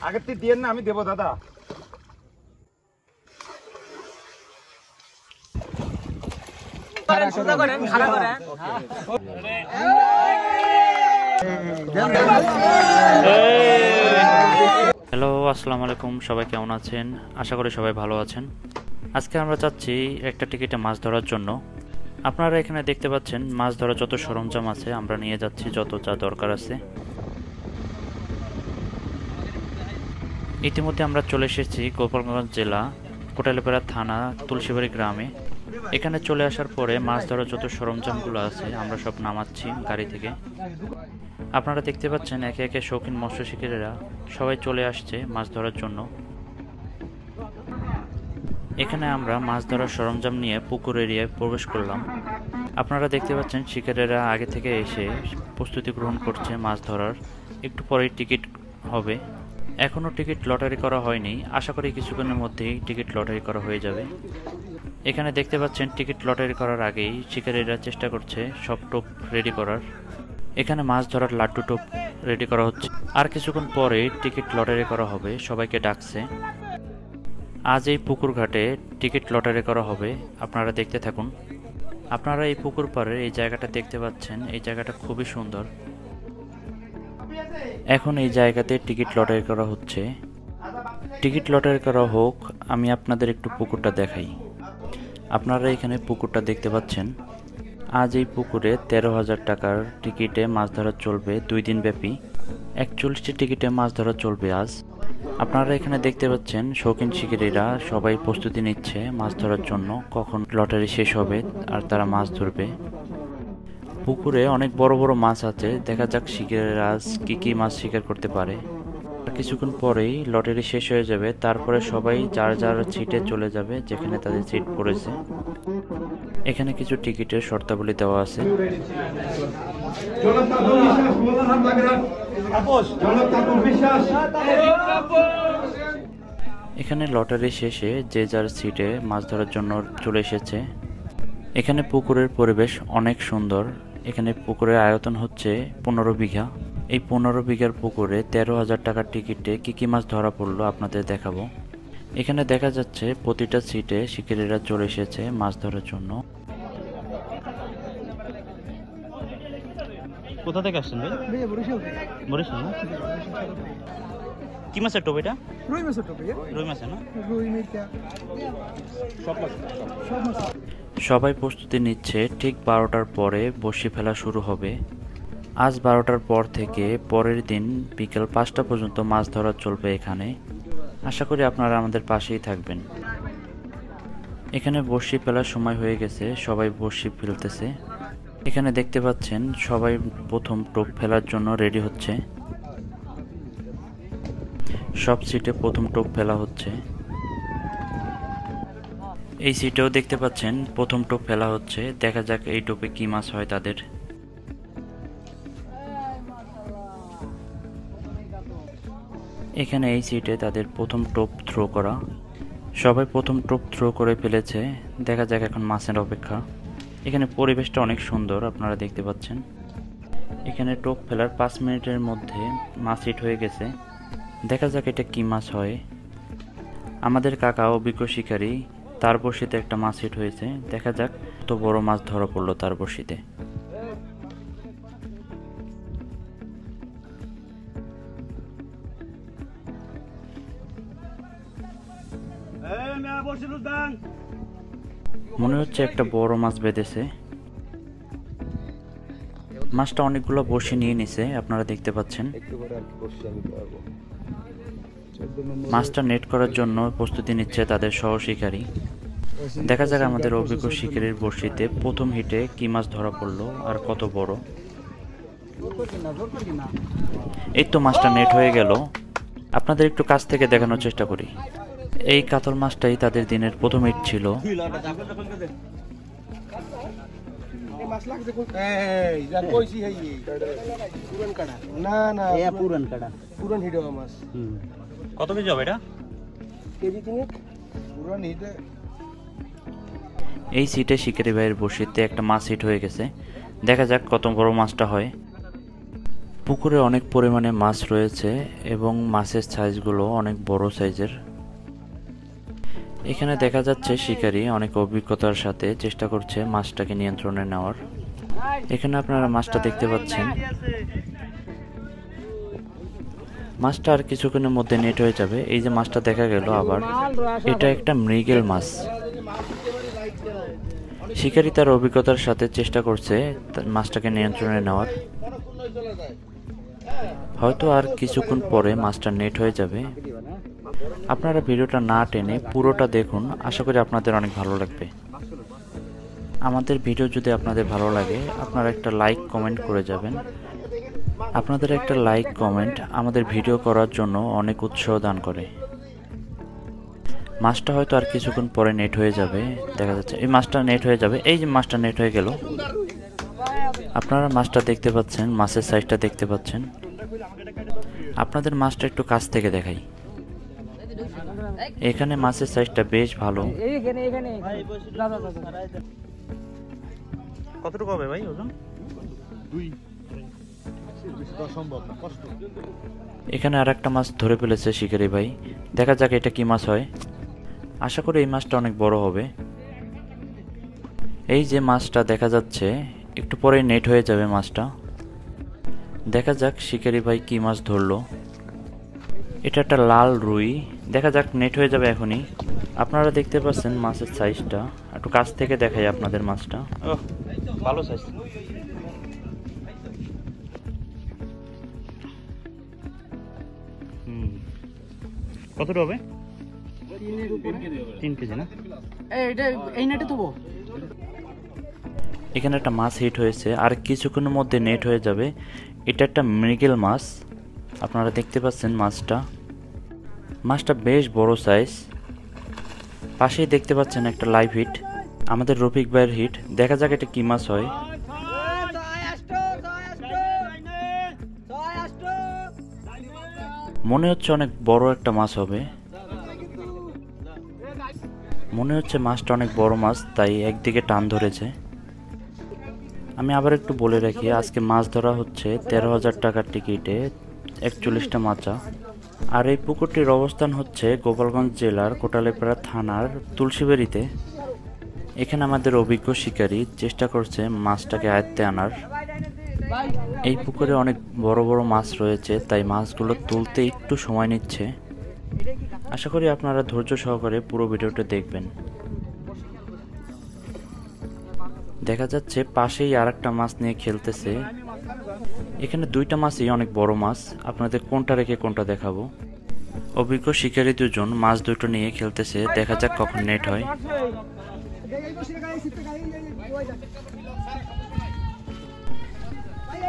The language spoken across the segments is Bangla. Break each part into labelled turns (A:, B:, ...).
A: আগের থেকে দিয়েন না, আমি দেবো দাদা।
B: হ্যালো, আসসালামু আলাইকুম। সবাই কেমন আছেন? আশা করি সবাই ভালো আছেন। আজকে আমরা চাচ্ছি একটা টিকিটে মাছ ধরার জন্য। আপনারা এখানে দেখতে পাচ্ছেন মাছ ধরার যত সরঞ্জাম আছে আমরা নিয়ে যাচ্ছি, যত যা দরকার আছে। ইতিমধ্যে আমরা চলে এসেছি গোপালগঞ্জ জেলা কোটালীপাড়া থানা তুলসীবাড়ি গ্রামে। এখানে চলে আসার পরে মাছ ধরার যত সরঞ্জামগুলো আছে আমরা সব নামাচ্ছি গাড়ি থেকে। আপনারা দেখতে পাচ্ছেন একে একে শৌখিন মৎস্য শিকারীরা সবাই চলে আসছে মাছ ধরার জন্য। এখানে আমরা মাছ ধরার সরঞ্জাম নিয়ে পুকুর এরিয়ায় প্রবেশ করলাম। আপনারা দেখতে পাচ্ছেন শিকারীরা আগে থেকে এসে প্রস্তুতি গ্রহণ করছে মাছ ধরার। একটু পরেই টিকিট হবে। এখনও টিকিট লটারি করা হয়নি, আশা করি কিছুক্ষণের মধ্যেই টিকিট লটারি করা হয়ে যাবে। এখানে দেখতে পাচ্ছেন টিকিট লটারি করার আগেই শিকারীরা চেষ্টা করছে সব টোপ রেডি করার। এখানে মাছ ধরার লাড্ডু টোপ রেডি করা হচ্ছে। আর কিছুক্ষণ পরে টিকিট লটারি করা হবে, সবাইকে ডাকছে। আজ এই পুকুর ঘাটে টিকিট লটারি করা হবে, আপনারা দেখতে থাকুন। আপনারা এই পুকুর পাড়ের এই জায়গাটা দেখতে পাচ্ছেন, এই জায়গাটা খুবই সুন্দর। এখন এই জায়গাতে টিকিট লটারি করা হচ্ছে। টিকিট লটারি করা হোক, আমি আপনাদের একটু পুকুরটা দেখাই। আপনারা এখানে পুকুরটা দেখতে পাচ্ছেন। আজ এই পুকুরে 13,000 টাকার টিকিটে মাছ ধরা চলবে 2 দিন ব্যাপী। 41টি টিকিটে মাছ ধরা চলবে আজ। আপনারা এখানে দেখতে পাচ্ছেন শৌখিন শিকারীরা সবাই প্রস্তুতি নিচ্ছে মাছ ধরার জন্য, কখন লটারি শেষ হবে আর তারা মাছ ধরবে। পুকুরে অনেক বড় বড় মাছ আছে, দেখা যাক শিকারীরা আজ কি মাছ শিকার করতে পারে। কিছুক্ষণ পরেই লটারি শেষ হয়ে যাবে, তারপরে সবাই যার যার সিটে চলে যাবে যেখানে তাদের সিট পড়েছে। এখানে কিছু টিকিটের শর্তাবলী দেওয়া আছে। এখানে লটারি শেষে যে যার সিটে মাছ ধরার জন্য চলে এসেছে। এখানে পুকুরের পরিবেশ অনেক সুন্দর। এখানে পুকুরের আয়তন হচ্ছে 15 বিঘা। এই 15 বিঘার পুকুরে 13,000 টাকার টিকিটে কি মাছ ধরা পড়লো আপনাদের দেখাবো। এখানে দেখা যাচ্ছে প্রতিটা সিটে শিকারীরা চলে এসেছে মাছ ধরার জন্য। কোথা থেকে আসছেন ভাই? বরিশাল না? কি মাছের টোপ এটা? রুই মাছের টোপ। রুই মাছের না? রুই মির্কা সব মাছ। সবাই প্রস্তুতি নিচ্ছে। ঠিক 12টার পরে বড়শি ফেলা শুরু হবে। আজ 12টার পর থেকে পরের দিন বিকেল 5টা পর্যন্ত মাছ ধরা চলবে এখানে। আশা করি আপনারা আমাদের পাশেই থাকবেন। এখানে বড়শি ফেলার সময় হয়ে গেছে, সবাই বড়শি ফেলতেছে। এখানে দেখতে পাচ্ছেন সবাই প্রথম টোপ ফেলার জন্য রেডি হচ্ছে। সব সিটে প্রথম টোপ ফেলা হচ্ছে। এই সিটেও দেখতে পাচ্ছেন প্রথম টোপ ফেলা হচ্ছে। দেখা যাক এই টোপে কি মাছ হয় তাদের। এখানে এই সিটে তাদের প্রথম টোপ থ্রো করা। সবাই প্রথম টোপ থ্রো করে ফেলেছে। দেখা যাক এখন মাছের অপেক্ষা। এখানে পরিবেশটা অনেক সুন্দর, আপনারা দেখতে পাচ্ছেন। এখানে টোপ ফেলার 5 মিনিটের মধ্যে মাছ হিট হয়ে গেছে। দেখা যাক এটা কি মাছ হয়। আমাদের কাকা অভিজ্ঞ শিকারী, তার বড়শিতে একটা মাছ হিট হয়েছে। দেখা যাক কত বড় মাছ ধরা পড়লো তার বড়শিতে। মনে হচ্ছে একটা বড় মাছ বেঁধেছে। মাছটা অনেকগুলো বড়শি নিয়ে নিছে, আপনারা দেখতে পাচ্ছেন। মাছটা নেট করার জন্য প্রস্তুতি নিচ্ছে তাদের সহ শিকারী। দেখা যাক আমাদের অভিজ্ঞ শিকারীর বড়শিতে প্রথম হিটে কি মাছ ধরা পড়লো আর কত বড়। এই তো মাছটা নেট হয়ে গেল। আপনাদের একটু কাছ থেকে দেখানোর চেষ্টা করি। এই কাতল মাছটাই তাদের দিনের প্রথম হিট ছিল। কত কেজি হবে এটা? এই সিটে শিকারি ভাইয়ের বড়শিতে একটা মাছ হিট হয়ে গেছে। দেখা যাক কত বড় মাছটা হয়। পুকুরে অনেক পরিমাণে মাছ রয়েছে এবং মাছের সাইজগুলো অনেক বড় সাইজের। এখানে দেখা যাচ্ছে শিকারী অনেক অভিজ্ঞতার সাথে চেষ্টা করছে মাছটাকে নিয়ন্ত্রণে নেওয়ার। এখানে আপনারা মাছটা দেখতে পাচ্ছেন। মাছটা আর কিছুক্ষণের মধ্যে নেট হয়ে যাবে। এই যে মাছটা দেখা গেল আবার, এটা একটা মৃগেল মাছ। শিকারী তার অভিজ্ঞতার সাথে চেষ্টা করছে মাছটাকে নিয়ন্ত্রণে নেওয়ার। হয়তো আর কিছুক্ষণ পরে মাছটা নেট হয়ে যাবে। আপনারা ভিডিওটা না টেনে পুরোটা দেখুন, আশা করি আপনাদের অনেক ভালো লাগবে। আমাদের ভিডিও যদি আপনাদের ভালো লাগে, আপনারা একটা লাইক কমেন্ট করে যাবেন। আপনাদের একটা লাইক কমেন্ট আমাদের ভিডিও করার জন্য অনেক উৎসাহ দান করে। মাছটা হয়তো আর কিছুক্ষণ পরে নেট হয়ে যাবে। দেখা যাচ্ছে এই মাছটা নেট হয়ে যাবে। এই যে মাছটা নেট হয়ে গেল। আপনারা মাছটা দেখতে পাচ্ছেন, মাছের সাইজটা দেখতে পাচ্ছেন। আপনাদের মাছটা একটু কাছ থেকে দেখাই। এখানে মাছের সাইজটা বেশ ভালো।
A: কতটুকু হবে ভাই ওজন?
B: এখানে আর একটা মাছ ধরে ফেলেছে শিকারি ভাই। দেখা যাক এটা কি মাছ হয়। আশা করি এই মাছটা অনেক বড় হবে। এই যে মাছটা দেখা যাচ্ছে, একটু পরে নেট হয়ে যাবে মাছটা। দেখা যাক শিকারি ভাই কি মাছ ধরলো। এটা একটা লাল রুই। দেখা যাক নেট হয়ে যাবে এখনই। আপনারা দেখতে পাচ্ছেন মাছের সাইজটা। একটু কাছ থেকে দেখাই আপনাদের মাছটা।
A: ভালো সাইজ। কতটা হবে? 3 কেজি না?
B: এখানে একটা মাছ হিট হয়েছে, আর কিছুক্ষণের মধ্যে নেট হয়ে যাবে। এটা একটা মৃগেল মাছ। আপনারা দেখতে পাচ্ছেন মাছটা। মাছটা বেশ বড় সাইজ। পাশেই দেখতে পাচ্ছেন একটা লাইভ হিট, আমাদের রফিক ভাইয়ের হিট। দেখা যাক এটা কি মাছ হয়। মনে হচ্ছে অনেক বড় একটা মাছ হবে। মনে হচ্ছে মাছটা অনেক বড় মাছ, তাই একদিকে টান ধরেছে। আমি আবার একটু বলে রাখি, আজকে মাছ ধরা হচ্ছে 13,000 টাকার টিকিটে 41টা মাচা। আর এই পুকুরটির অবস্থান হচ্ছে গোপালগঞ্জ জেলার কোটালীপাড়া থানার তুলসীবাড়িতে। এখানে আমাদের অভিজ্ঞ শিকারী চেষ্টা করছে মাছটাকে আয়ত্তে আনার। এই পুকুরে অনেক বড় বড় মাছ রয়েছে, তাই মাছগুলো তুলতে একটু সময় নিচ্ছে। আশা করি আপনারা ধৈর্য সহকারে পুরো ভিডিওটা দেখবেন। দেখা যাচ্ছে পাশেই আর একটা মাছ নিয়ে খেলতেছে। এখানে দুইটা মাছই অনেক বড় মাছ। আপনাদের কোনটা রেখে কোনটা দেখাবো। অভিজ্ঞ শিকারী দুজন মাছ দুটো নিয়ে খেলতেছে। দেখা যাক কখন নেট হয়।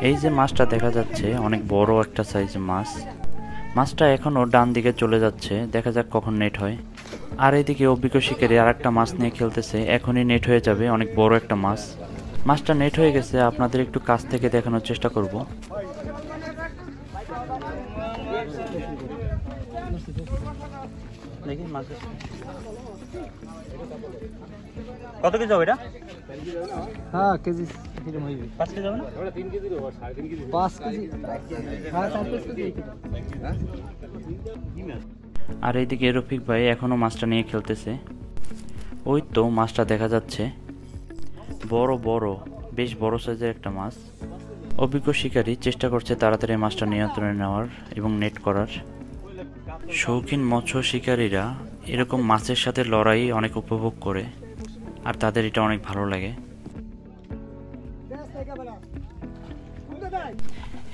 B: এই যে মাছটা দেখা যাচ্ছে অনেক বড় একটা সাইজের মাছ। মাছটা এখনও ডান দিকে চলে যাচ্ছে। দেখা যাক কখন নেট হয়। আর এইদিকে অভিজ্ঞ শিকারী আর একটা মাছ নিয়ে খেলতেছে। এখনই নেট হয়ে যাবে। অনেক বড় একটা মাছ। মাছটা নেট হয়ে গেছে। আপনাদের একটু কাছ থেকে দেখানোর চেষ্টা করব।
A: দেখি মাছ কত কেজি হবে এটা?
C: হ্যাঁ কেজি
A: 5 কেজি হবে না?
C: 5 কেজি। হ্যাঁ 4 কেজি।
B: আর এইদিকে রফিক ভাই এখনো মাছটা নিয়ে খেলতেছে। ওই তো মাছটা দেখা যাচ্ছে, বড় বড়, বেশ বড় সাইজের একটা মাছ। অভিজ্ঞ শিকারী চেষ্টা করছে তাড়াতাড়ি মাছটা নিয়ন্ত্রণে নেওয়ার এবং নেট করার। শৌখিন মৎস্য শিকারীরা এরকম মাছের সাথে লড়াই অনেক উপভোগ করে, আর তাদের এটা অনেক ভালো লাগে।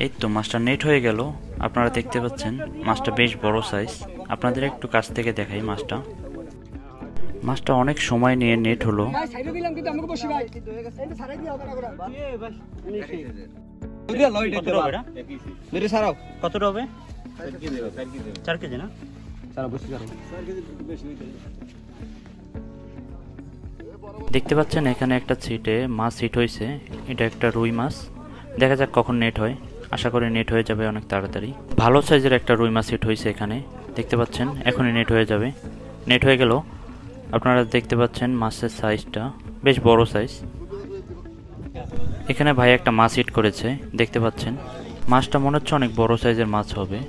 B: এই তো মাছটা নেট হয়ে গেল। আপনারা দেখতে পাচ্ছেন মাছটা বেশ বড় সাইজ। আপনাদের একটু কাছ থেকে দেখাই মাছটা। মাছটা অনেক সময় নিয়ে নেট হলো।
A: কতটা হবে? 4 কেজি না?
B: দেখতে পাচ্ছেন এখানে একটা ছিটে মাছ হিট হয়েছে। এটা একটা রুই মাছ। দেখা যাক কখন নেট হয়। আশা করি নেট হয়ে যাবে অনেক তাড়াতাড়ি। ভালো সাইজের একটা রুই মাছ হিট হয়েছে এখানে। দেখতে পাচ্ছেন এখনই নেট হয়ে যাবে। নেট হয়ে গেল। আপনারা দেখতে পাচ্ছেন মাছের সাইজটা বেশ বড় সাইজ। এখানে ভাই একটা মাছ হিট করেছে, দেখতে পাচ্ছেন। মাছটা মনে হচ্ছে অনেক বড় সাইজের মাছ হবে।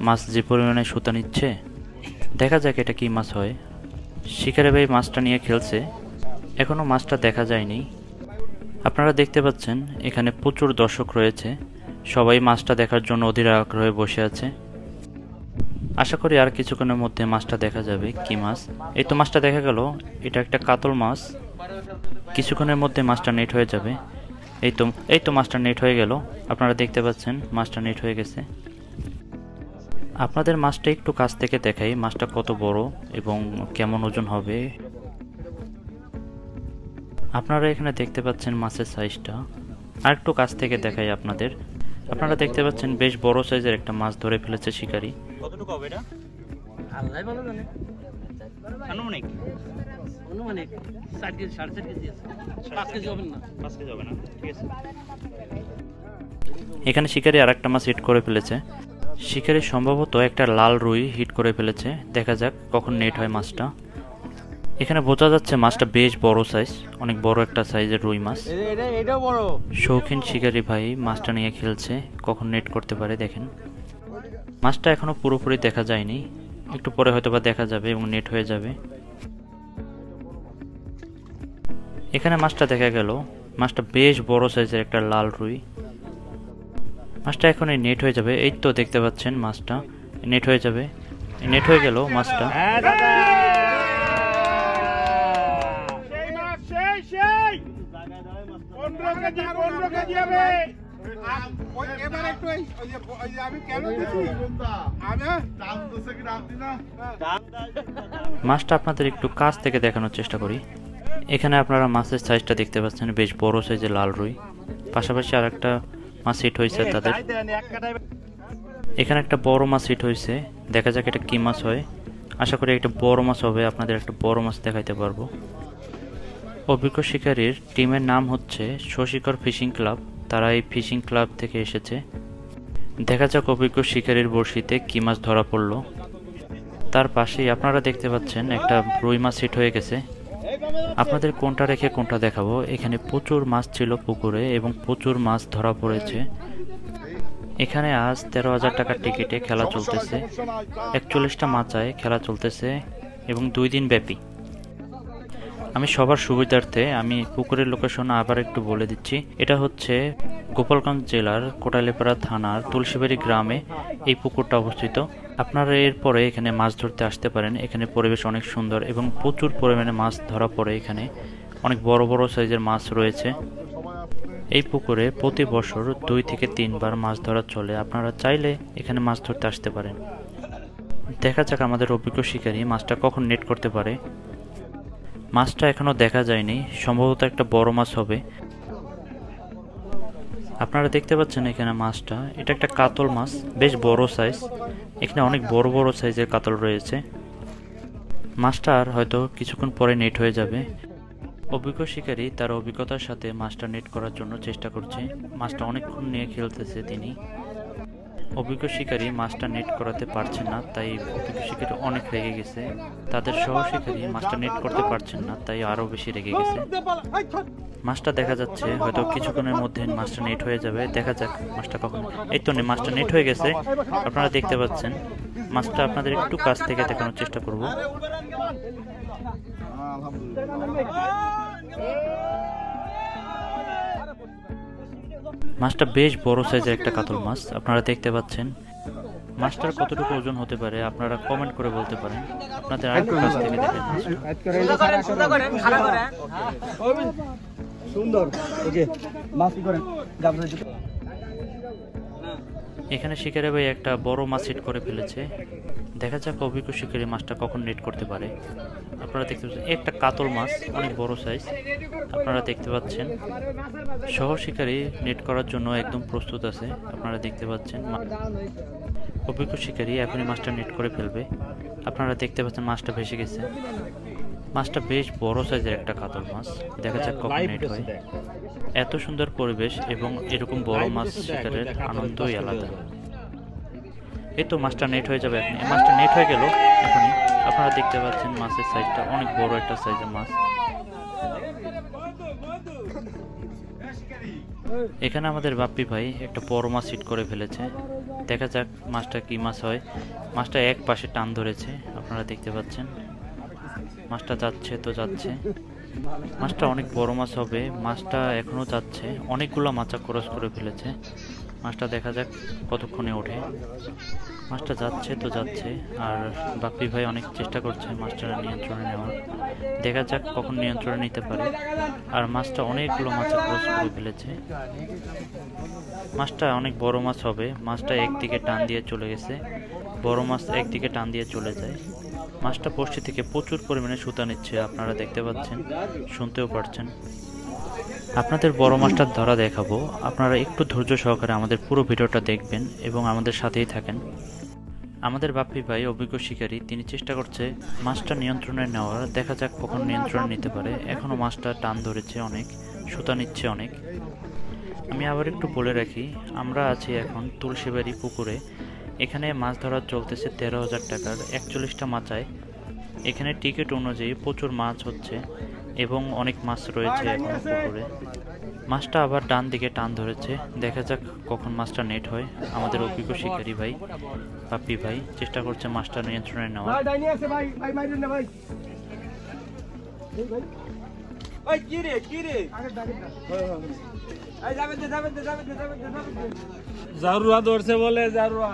B: মাছ যে পরিমাণে সুতা নিচ্ছে, দেখা যাক এটা কি মাছ হয়। শিকারি ভাই মাছটা নিয়ে খেলছে, এখনও মাছটা দেখা যায়নি। আপনারা দেখতে পাচ্ছেন এখানে প্রচুর দর্শক রয়েছে, সবাই মাছটা দেখার জন্য অধীর আগ্রহে বসে আছে। আশা করি আর কিছুক্ষণের মধ্যে মাছটা দেখা যাবে। কি মাছ? এই তো মাছটা দেখা গেল, এটা একটা কাতল মাছ। কিছুক্ষণের মধ্যে মাছটা নেট হয়ে যাবে। এই তো মাছটা নেট হয়ে গেল। আপনারা দেখতে পাচ্ছেন মাছটা নেট হয়ে গেছে। আপনাদের মাছটা একটু কাছ থেকে দেখাই, মাছটা কত বড় এবং কেমন ওজন হবে। আপনারা এখানে দেখতে পাচ্ছেন মাছের সাইজটা। আর একটু কাছ থেকে দেখাই আপনাদের। আপনারা দেখতে পাচ্ছেন বেশ বড় সাইজের একটা মাছ ধরে ফেলেছে শিকারি।
A: কতটুকু হবে এটা? আল্লাহই ভালো জানে। আনুমানিক 4 কেজি 4.5 কেজি আছে। 5 কেজি হবে না। 5 কেজি হবে না, ঠিক আছে।
B: এখানে শিকারি আর একটা মাছ হিট করে ফেলেছে। শিকারি সম্ভবত একটা লাল রুই হিট করে ফেলেছে। দেখা যাক কখন নেট হয় মাছটা। এখানে বোঝা যাচ্ছে মাছটা বেশ বড় সাইজ, অনেক বড় একটা সাইজের রুই মাছ। শৌখিন শিকারি ভাই মাছটা নিয়ে খেলছে, কখন নেট করতে পারে দেখেন। মাছটা এখনো পুরোপুরি দেখা যায়নি, একটু পরে হয়তোবা দেখা যাবে এবং নেট হয়ে যাবে। এখানে মাছটা দেখা গেল, মাছটা বেশ বড় সাইজের একটা লাল রুই। মাছটা এখনই নেট হয়ে যাবে। এই তো দেখতে পাচ্ছেন মাছটা নেট হয়ে যাবে। নেট হয়ে গেল মাছটা। মাছটা আপনাদের একটু কাছ থেকে দেখানোর চেষ্টা করি। এখানে আপনারা মাছের সাইজটা দেখতে পাচ্ছেন, বেশ বড় সাইজের লাল রুই। পাশাপাশি আর একটা মাছ হিট হয়েছে তাদের। এখানে একটা বড় মাছ হিট হয়েছে, দেখা যাক এটা কি মাছ হয়। আশা করি একটা বড় মাছ হবে, আপনাদের একটা বড় মাছ দেখাইতে পারবো। অভিজ্ঞ শিকারীর টিমের নাম হচ্ছে শশীকর ফিশিং ক্লাব। তারা এই ফিশিং ক্লাব থেকে এসেছে। দেখা যাক অভিজ্ঞ শিকারীর বড়শিতে কি মাছ ধরা পড়লো। তার পাশেই আপনারা দেখতে পাচ্ছেন একটা রুই মাছ হিট হয়ে গেছে। আপনাদের কোনটা রেখে কোনটা দেখাবো। এখানে প্রচুর মাছ ছিল পুকুরে এবং প্রচুর মাছ ধরা পড়েছে। এখানে আজ 13,000 টাকার টিকিটে খেলা চলতেছে। 41টা মাচায় খেলা চলতেছে এবং 2 দিন ব্যাপী। আমি সবার সুবিধার্থে আমি পুকুরের লোকেশন আবার একটু বলে দিচ্ছি। এটা হচ্ছে গোপালগঞ্জ জেলার কোটালীপাড়া থানার তুলসীবাড়ি গ্রামে এই পুকুরটা অবস্থিত। আপনারা এরপরে এখানে মাছ ধরতে আসতে পারেন। এখানে পরিবেশ অনেক সুন্দর এবং প্রচুর পরিমাণে মাছ ধরা পড়ে। এখানে অনেক বড় বড় সাইজের মাছ রয়েছে। এই পুকুরে প্রতি বছর 2 থেকে 3 বার মাছ ধরা চলে। আপনারা চাইলে এখানে মাছ ধরতে আসতে পারেন। দেখা যাক আমাদের অভিজ্ঞ শিকারী মাছটা কখন নেট করতে পারে। মাছটা এখনো দেখা যায়নি, সম্ভবত একটা বড় মাছ হবে। আপনারা দেখতে পাচ্ছেন এখানে মাছটা, এটা একটা কাতল মাছ, বেশ বড় সাইজ। এখানে অনেক বড় বড় সাইজের কাতল রয়েছে। মাছটা আর হয়তো কিছুক্ষণ পরে নেট হয়ে যাবে। অভিজ্ঞ শিকারী তার অভিজ্ঞতার সাথে মাছটা নেট করার জন্য চেষ্টা করছে। মাছটা অনেকক্ষণ নিয়ে খেলতেছে তিনি। অভিজ্ঞ শিকারী মাছটা নেট করাতে পারছেন না, তাই অভিজ্ঞ শিকারী অনেক রেগে গেছে। তাদের সহ শিকারী মাছটা নেট করতে পারছেন না, তাই আরো বেশি রেগে গেছে। মাছটা দেখা যাচ্ছে হয়তো কিছুক্ষণের মধ্যে মাছটা নেট হয়ে যাবে। দেখা যাক মাছটা কখন। এই তো মাছটা নেট হয়ে গেছে, আপনারা দেখতে পাচ্ছেন। মাছটা আপনাদের একটু কাছ থেকে দেখানোর চেষ্টা করব। মাছটা বেশ বড় সাইজের একটা কাতল মাছ, আপনারা দেখতে পাচ্ছেন। মাছটার কতটুকু ওজন হতে পারে আপনারা কমেন্ট করে বলতে পারেন। আপনাদের আরেকটু কাছ থেকে দেখেন।
C: সুন্দর ওকে মাছ কি করেন?
B: এখানে শিকারি ভাই একটা বড় মাছ হিট করে ফেলেছে। দেখা যাক অভিজ্ঞ শিকারি মাছটা কখন নেট করতে পারে। আপনারা দেখতে পাচ্ছেন একটা কাতল মাছ, অনেক বড় সাইজ। আপনারা দেখতে পাচ্ছেন সহ শিকারি নেট করার জন্য একদম প্রস্তুত আছে। আপনারা দেখতে পাচ্ছেন অভিজ্ঞ শিকারি এখনই মাছটা নেট করে ফেলবে। আপনারা দেখতে পাচ্ছেন মাছটা ভেসে গেছে। মাছটা বেশ বড় সাইজের একটা কাতল মাছ। দেখা যাক কখন নেট হয়। এত সুন্দর পরিবেশ এবং এরকম বড় মাছ শিকারের আনন্দই আলাদা। এই তো মাছটা নেট হয়ে যাবে এখন। মাছটা নেট হয়ে গেল এখনই। আপনারা দেখতে পাচ্ছেন মাছের সাইজটা অনেক বড় একটা সাইজের মাছ। এখানে আমাদের বাপ্পি ভাই একটা বড় মাছ হিট করে ফেলেছে। দেখা যাক মাছটা কি মাছ হয়। মাছটা এক পাশে টান ধরেছে, আপনারা দেখতে পাচ্ছেন। মাছটা যাচ্ছে তো যাচ্ছে। মাছটা অনেক বড় মাছ হবে। মাছটা এখনো যাচ্ছে, অনেকগুলো মাছা ক্রস করে ফেলেছে। মাছটা দেখা যাক কতক্ষণে ওঠে। মাছটা যাচ্ছে তো যাচ্ছে, আর বাপ্পি ভাই অনেক চেষ্টা করছে মাছটা নিয়ন্ত্রণে নেওয়ার। দেখা যাক কখন নিয়ন্ত্রণে নিতে পারে। আর মাছটা অনেকগুলো মাছা ক্রস করে ফেলেছে। মাছটা অনেক বড় মাছ হবে। মাছটা একদিকে টান দিয়ে চলে গেছে। বড় মাছ একদিকে টান দিয়ে চলে যায়। মাছটা বড়শি থেকে প্রচুর পরিমাণে সুতা নিচ্ছে, আপনারা দেখতে পাচ্ছেন, শুনতেও পারছেন। আপনাদের বড় মাছটার ধরা দেখাবো। আপনারা একটু ধৈর্য সহকারে আমাদের পুরো ভিডিওটা দেখবেন এবং আমাদের সাথেই থাকেন। আমাদের বাপ্পি ভাই অভিজ্ঞ শিকারী, তিনি চেষ্টা করছে মাছটা নিয়ন্ত্রণে নেওয়ার। দেখা যাক কখন নিয়ন্ত্রণে নিতে পারে। এখনও মাছটা টান ধরেছে অনেক, সুতা নিচ্ছে অনেক। আমি আবার একটু বলে রাখি, আমরা আছি এখন তুলসীবাড়ি পুকুরে। এখানে মাছ ধরা চলতেছে 13,000 টাকার 41টা মাচায়। এখানে টিকিট অনুযায়ী প্রচুর মাছ হচ্ছে এবং অনেক মাছ রয়েছে এখন পুকুরে। মাছটা আবার ডান দিকে টান ধরেছে। দেখা যাক কখন মাছটা নেট হয়। আমাদের অভিজ্ঞ শিকারী ভাই বাপ্পি ভাই চেষ্টা করছে মাছটা নিয়ন্ত্রণে নেওয়া।
C: জারুয়া ধরছে বলে জারুয়া।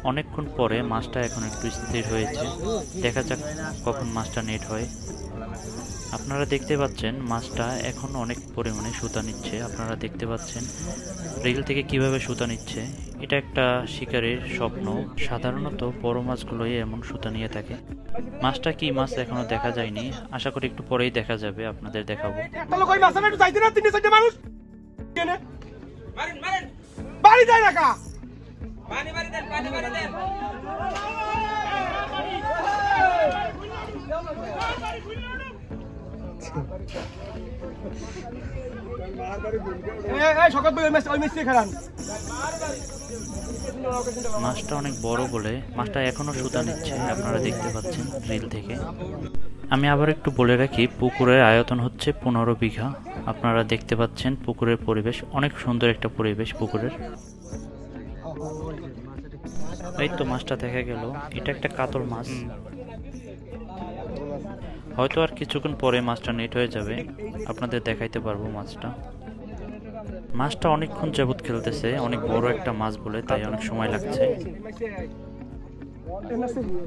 B: অনেকক্ষণ পরে মাছটা এখন একটু স্থির হয়েছে। দেখা যাক কখন মাছটা নেট হয়। আপনারা দেখতে পাচ্ছেন মাছটা এখন অনেক পরিমাণে সুতা নিচ্ছে। আপনারা দেখতে পাচ্ছেন রিল থেকে কিভাবে সুতা নিচ্ছে। এটা একটা শিকারের স্বপ্ন। সাধারণত বড় মাছগুলোই এমন সুতা নিয়ে থাকে। মাছটা কি মাছ এখনো দেখা যায়নি, আশা করি একটু পরেই দেখা যাবে, আপনাদের দেখাবো। মাছটা অনেক বড় বলে মাছটা এখনো সুতা নিচ্ছে, আপনারা দেখতে পাচ্ছেন রিল থেকে। আমি আবার একটু বলে রাখি, পুকুরের আয়তন হচ্ছে 15 বিঘা। আপনারা দেখতে পাচ্ছেন পুকুরের পরিবেশ অনেক সুন্দর একটা পরিবেশ পুকুরের। এই তো মাছটা দেখা গেল, এটা একটা কাতল মাছ। হয়তো আর কিছুক্ষণ পরে মাছটা নেট হয়ে যাবে, আপনাদের দেখাইতে পারবো মাছটা। মাছটা অনেকক্ষণ যাবত খেলতেছে, অনেক বড় একটা মাছ বলে তাই অনেক সময় লাগছে।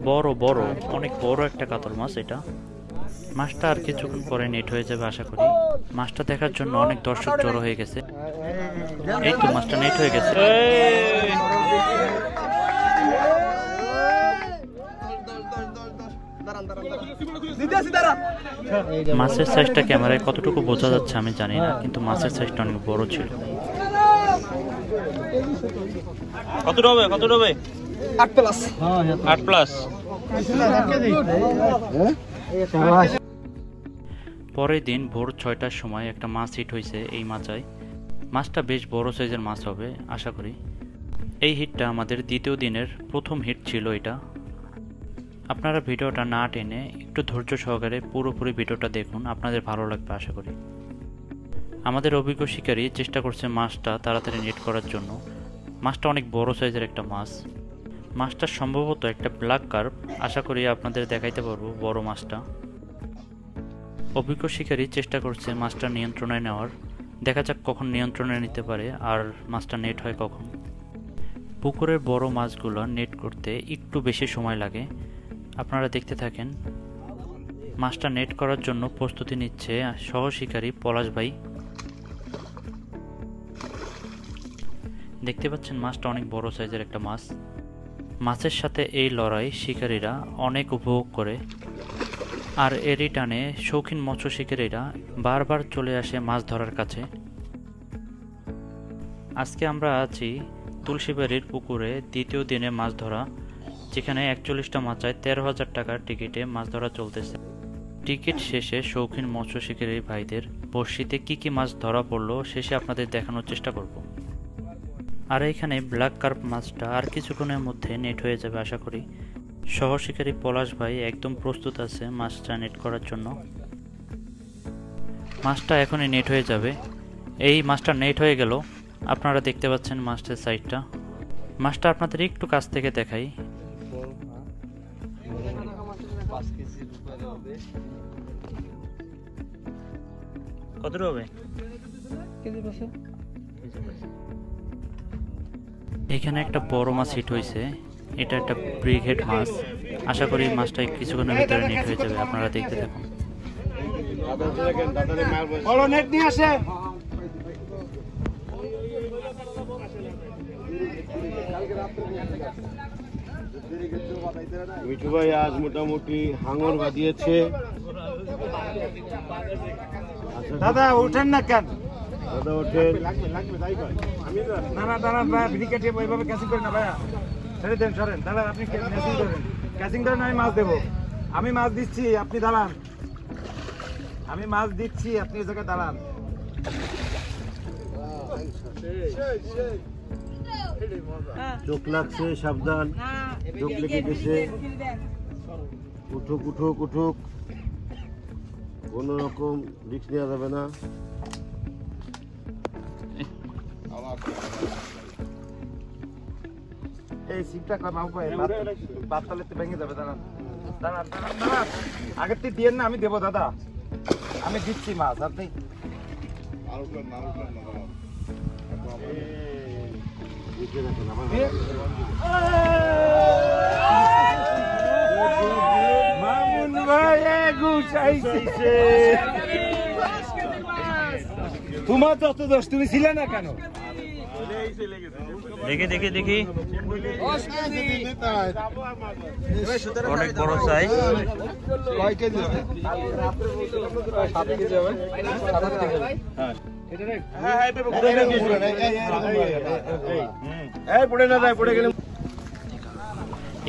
B: বড় বড় অনেক বড় একটা কাতল মাছ এটা। মাছটা আর কিছুক্ষণ পরে নেট হয়ে যাবে আশা করি। মাছটা দেখার জন্য অনেক দর্শক জড়ো হয়ে গেছে। এই তো মাছটা নেট হয়ে গেছে। মাছের সাইজটা ক্যামেরায় কতটুকু বোঝা যাচ্ছে আমি জানি না, কিন্তু মাছের সাইজটা অনেক বড় ছিল।
A: কতটা হবে? কতটা হবে?
C: 8 প্লাস।
A: 8 প্লাস।
B: পরের দিন ভোর 6টার সময় একটা মাছ হিট হয়েছে এই মাচায়। মাছটা বেশ বড় সাইজের মাছ হবে আশা করি। এই হিটটা আমাদের দ্বিতীয় দিনের প্রথম হিট ছিল এটা। আপনারা ভিডিওটা না টেনে একটু ধৈর্য সহকারে পুরোপুরি ভিডিওটা দেখুন, আপনাদের ভালো লাগবে আশা করি। আমাদের অভিজ্ঞ শিকারী চেষ্টা করছে মাছটা তাড়াতাড়ি নেট করার জন্য। মাছটা অনেক বড় সাইজের একটা মাছ। মাছটা সম্ভবত একটা ব্ল্যাক কার্প, আশা করি আপনাদের দেখাইতে পারবো বড় মাছটা। অভিজ্ঞ শিকারী চেষ্টা করছে মাছটা নিয়ন্ত্রণে নেওয়ার। দেখা যাক কখন নিয়ন্ত্রণে নিতে পারে আর মাছটা নেট হয় কখন। পুকুরের বড় মাছগুলো নেট করতে একটু বেশি সময় লাগে, আপনারা দেখতে থাকেন। মাছটা নেট করার জন্য প্রস্তুতি নিচ্ছে সহ শিকারী পলাশ ভাই। দেখতে পাচ্ছেন মাছটা অনেক বড় সাইজের একটা মাছ। মাছের সাথে এই লড়াই শিকারীরা অনেক উপভোগ করে, আর এরই টানে শৌখিন মৎস্য শিকারীরা বারবার চলে আসে মাছ ধরার কাছে। আজকে আমরা আছি তুলসীবাড়ির পুকুরে দ্বিতীয় দিনে মাছ ধরা, যেখানে 41টা মাচায় 13,000 টাকার টিকিটে মাছ ধরা চলতেছে। টিকিট শেষে শৌখিন মৎস্য শিকারী ভাইদের বড়শিতে কি কি মাছ ধরা পড়লো শেষে আপনাদের দেখানোর চেষ্টা করব। আর এখানে ব্ল্যাক কার্প মাছটা আর কিছুক্ষণের মধ্যে নেট হয়ে যাবে আশা করি। সহ শিকারী পলাশ ভাই একদম প্রস্তুত আছে মাছটা নেট করার জন্য। মাছটা এখনই নেট হয়ে যাবে। এই মাছটা নেট হয়ে গেল। আপনারা দেখতে পাচ্ছেন মাছটার সাইডটা। মাছটা আপনাদের একটু কাছ থেকে দেখাই।
A: কত হবে?
B: এখানে একটা বড় মাছ হিট হয়েছে। এটা একটা ব্রিগেড মাছ। আশা করি মাছটা কিছুক্ষণের ভিতরে নেট হয়ে যাবে। আপনারা দেখতে থাকুন।
C: নেট নিয়ে আসে।
D: মিঠু ভাই আজ মোটামুটি হাঙর বাঁধিয়েছে।
C: দাদা উঠেন না কেন?
D: দাদা ওঠেন।
C: না না দাঁড়ান ভাই, ব্রিকেটে ওইভাবে ক্যাচিং করেন না ভাইয়া। ছেড়ে দেন, সরেন। দাঁড়ান, আপনি ক্যাচিং করেন। ক্যাচিং করেন, আমি মাছ দেবো। আমি মাছ দিচ্ছি, আপনি দাঁড়ান। আমি মাছ দিচ্ছি, আপনি এই জায়গায় দাঁড়ান।
D: চোখ লাগছে, সাবধান। চোখ লেগে গেছে। উঠুক উঠুক উঠুক, কোনো রকম রিস্ক নেওয়া যাবে না।
C: এই সিটটা মাপ করে বাতালে ভেঙে যাবে। দাঁড়ান দাঁড়ান দাঁড়ান দাঁড়ান, আগের থেকে দিয়েন না, আমি দেবো দাদা। আমি দিচ্ছি মাছ, আপনি মামুন ভাই গুছাইছে। তোমার তত দোষ, তুমি ছিলে না কেন?
A: দেখি দেখি দেখি, অনেক বড় সাইজ।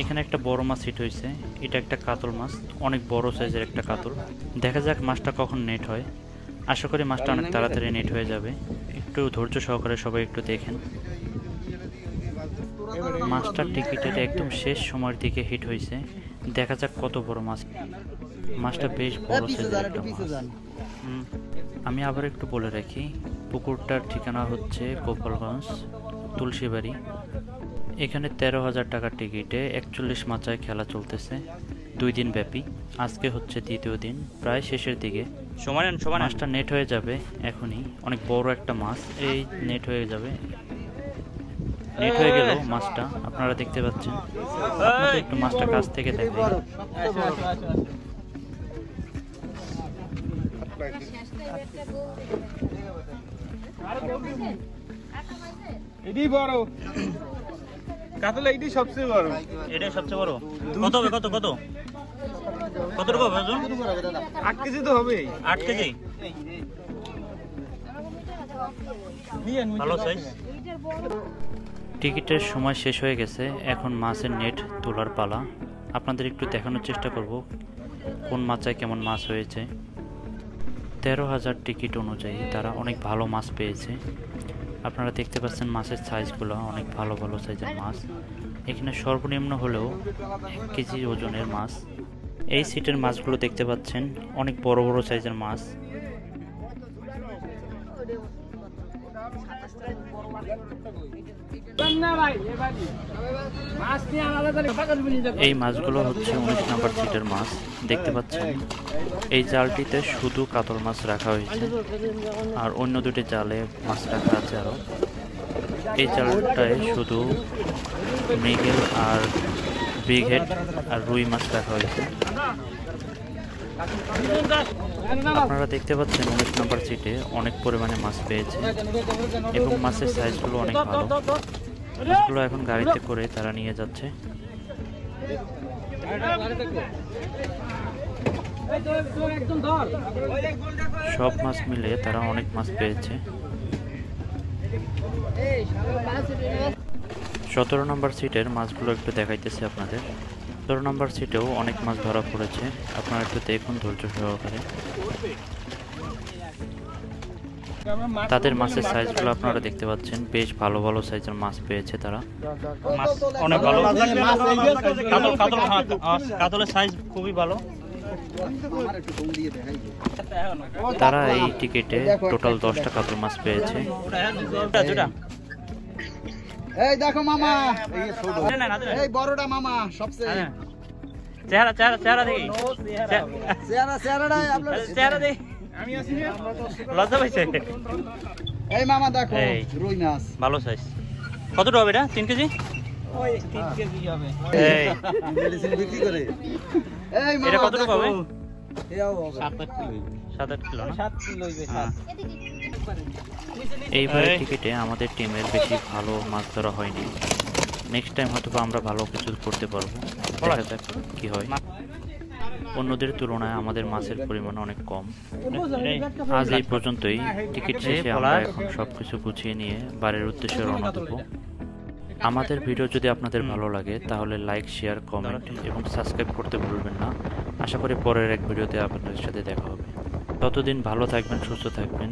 B: এখানে একটা বড় মাছ হিট হয়েছে। এটা একটা কাতল মাছ, অনেক বড় সাইজের একটা কাতল। দেখা যাক মাছটা কখন নেট হয়। আশা করি মাছটা অনেক তাড়াতাড়ি নেট হয়ে যাবে। একটু ধৈর্য সহকারে সবাই একটু দেখেন। মাছটার টিকিটের একদম শেষ সময়ের দিকে হিট হয়েছে। দেখা যাক কত বড় মাছ। মাছটা বেশ বড় সাইজের একটা মাছ। আমি আবার একটু বলে রাখি, পুকুরটার ঠিকানা হচ্ছে গোপালগঞ্জ তুলসীবাড়ি। এখানে 13,000 টাকার টিকিটে 41 মাচায় খেলা চলতেছে 2 দিন ব্যাপী। আজকে হচ্ছে দ্বিতীয় দিন, প্রায় শেষের দিকে। মাছটা নেট হয়ে যাবে এখনই। অনেক বড় একটা মাছ, এই নেট হয়ে যাবে। নেট হয়ে গেল মাছটা, আপনারা দেখতে পাচ্ছেন। আপনাদের একটু মাছটা কাছ থেকে দেখেন।
C: এটি বড় কাতল, এইটি সবচেয়ে বড়।
A: এটাই সবচেয়ে বড়। কত হবে? কত কত কত টাকা হবে ওজন?
C: 8 কেজি তো হবে।
A: 8 কেজি, ভালো সাইজ।
B: টিকিটের সময় শেষ হয়ে গেছে, এখন মাছের নেট তোলার পালা। আপনাদের একটু দেখানোর চেষ্টা করব কোন মাচায় কেমন মাছ হয়েছে। 13,000 টিকিট অনুযায়ী তারা অনেক ভালো মাছ পেয়েছে। আপনারা দেখতে পাচ্ছেন মাছের সাইজগুলো অনেক ভালো ভালো সাইজের মাছ। এখানে সর্বনিম্ন হলেও 1 কেজি ওজনের মাছ। এই সিটের মাছগুলো দেখতে পাচ্ছেন অনেক বড় বড় সাইজের মাছ। এই মাছগুলো হচ্ছে 19 নম্বর সিটের মাছ। দেখতে পাচ্ছেন এই জালটিতে শুধু কাতল মাছ রাখা হয়েছে, আর অন্য দুটি জালে মাছ রাখা আছে আরো। এই জালটায় শুধু মৃগেল আর ব্রিগেড আর রুই মাছ রাখা হয়েছে। আপনারা দেখতে পাচ্ছেন 19 নম্বর সিটে অনেক পরিমাণে মাছ পেয়েছে এবং মাছের সাইজগুলো অনেক ভালো। মাছগুলো এখন গাড়িতে করে তারা নিয়ে যাচ্ছে। সব মাছ মিলে তারা অনেক মাছ পেয়েছে। 17 নম্বর সিটের মাছগুলো একটু দেখাইতেছে আপনাদের। 17 নম্বর সিটেও অনেক মাছ ধরা পড়েছে, আপনারা একটু দেখুন ধৈর্য সহকারে। তাদের মাছের সাইজগুলো আপনারা দেখতে পাচ্ছেন, বেশ ভালো ভালো সাইজের মাছ পেয়েছে তারা।
A: মাছ অনেক ভালো। কাতলের সাইজ খুবই ভালো।
B: তারা এই টিকিটে টোটাল 10টা কাতল মাছ পেয়েছে।
E: এই দেখো মামা, এই বড়টা মামা সবচেয়ে
A: চেহারা দেখি
E: চেহারাটাই আপনার।
A: চেহারা দেখি লজ্জা পাইছে।
E: এই মামা দেখো
A: এই।
E: রুই মাছ।
A: ভালো সাইজ। কতটা হবে এটা? 3 কেজি? এই
E: মেডিসিন বিক্রি করে। এই মামা
A: এটা কতটুকু হবে?
E: এও হবে
A: 7-8 কিলো না?
E: 7 কিলো হইবে।
A: হ্যাঁ।
B: এইবারের
A: এই।
B: টিকিটে আমাদের টিমের বেশি ভালো মাছ ধরা হয়নি। নেক্সট টাইম হয়তো বা আমরা ভালো কিছু করতে পারবো, দেখা যাক কি হয়। অন্যদের তুলনায় আমাদের মাছের পরিমাণ অনেক কম। আজ এই পর্যন্তই। টিকিট শেষে আমরা এখন সবকিছু গুছিয়ে নিয়ে বাড়ির উদ্দেশ্যে রওনা দেব। আমাদের ভিডিও যদি আপনাদের ভালো লাগে তাহলে লাইক, শেয়ার, কমেন্ট এবং সাবস্ক্রাইব করতে ভুলবেন না। আশা করি পরের এক ভিডিওতে আপনাদের সাথে দেখা হবে। ততদিন ভালো থাকবেন, সুস্থ থাকবেন।